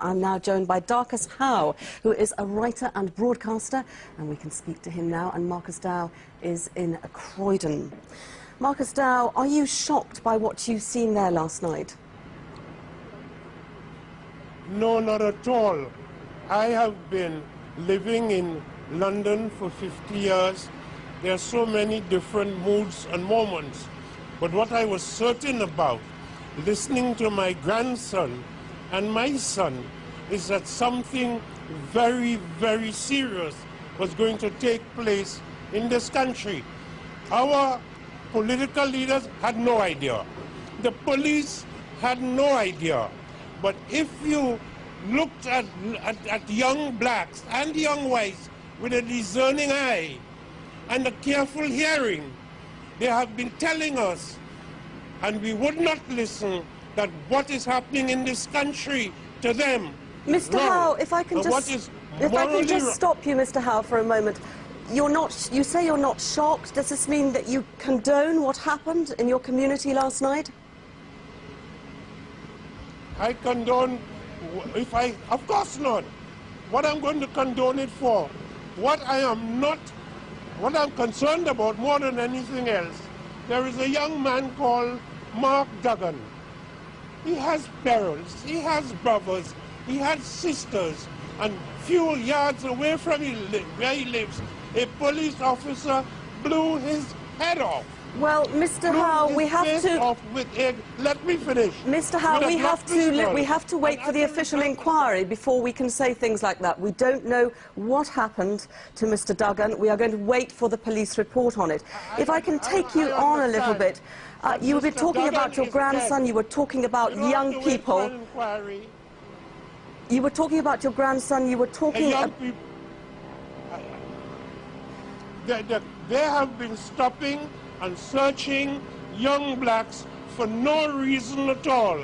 I'm now joined by Darcus Howe, who is a writer and broadcaster, and we can speak to him now. And Marcus Dow is in Croydon. Marcus Dow, are you shocked by what you've seen there last night? No, not at all. I have been living in London for 50 years. There are so many different moods and moments. But what I was certain about, listening to my grandson and my son, is that something very, very serious was going to take place in this country. Our political leaders had no idea. The police had no idea. But if you looked at young blacks and young whites with a discerning eye and a careful hearing, they have been telling us, and we would not listen, that what is happening in this country to them is Mr. wrong. Howe, if I can just stop you, Mr. Howe, for a moment. You say you're not shocked. Does this mean that you condone what happened in your community last night? I condone, of course not. What I'm going to condone it for, what I'm concerned about more than anything else, there is a young man called Mark Duggan. He has parents, he has brothers, he has sisters, and few yards away from where he lives, a police officer blew his head off. Well, Mr. Howe, we have to... Let me finish. Mr. Howe, we have to wait for the official inquiry before we can say things like that. We don't know what happened to Mr. Duggan. We are going to wait for the police report on it. If I can take you on a little bit, you were talking about your grandson, you were talking about young people. You were talking about your grandson, you were talking... They have been stopping and searching young blacks for no reason at all.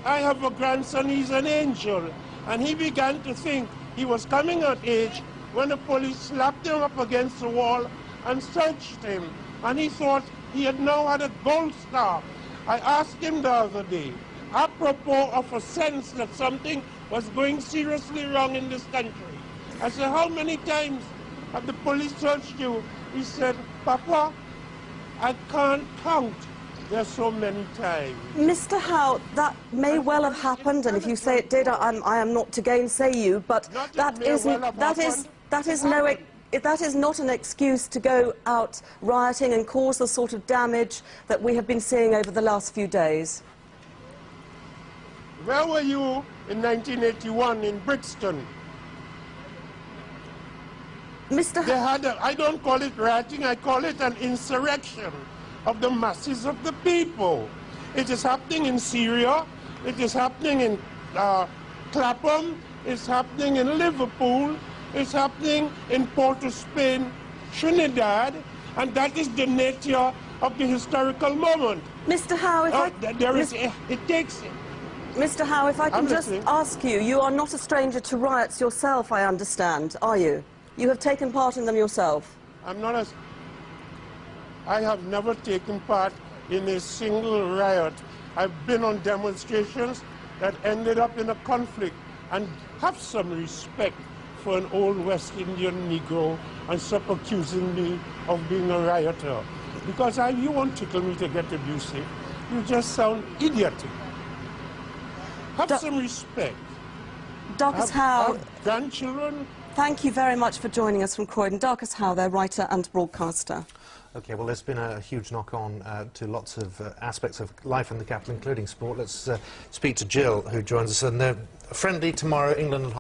I have a grandson, he's an angel, and he began to think he was coming of age when the police slapped him up against the wall and searched him, and he thought he had now had a gold star. I asked him the other day, apropos of a sense that something was going seriously wrong in this country. I said, how many times have the police searched you? He said, Papa, I can't count. There's so many times. Mr. Howe, that may well have happened, and if you say it did, I am not to gainsay you, but that is not an excuse to go out rioting and cause the sort of damage that we have been seeing over the last few days. Where were you in 1981 in Brixton? Mr. They had I don't call it rioting, I call it an insurrection of the masses of the people. It is happening in Syria, it is happening in Clapham, it's happening in Liverpool, it's happening in Port-of-Spain, Trinidad, and that is the nature of the historical moment. Mr. Howe, Mr. Howe, if I can just ask you, you are not a stranger to riots yourself, I understand, are you? You have taken part in them yourself. I have never taken part in a single riot. I've been on demonstrations that ended up in a conflict, and have some respect for an old West Indian Negro and stop accusing me of being a rioter. Because you won't tickle me to get abusive. You just sound idiotic. Have some respect. Darcus Howe. Have grandchildren. Thank you very much for joining us from Croydon. Darcus Howe, their writer and broadcaster. OK, well, there's been a huge knock-on to lots of aspects of life in the capital, including sport. Let's speak to Jill, who joins us. And they're friendly tomorrow, England and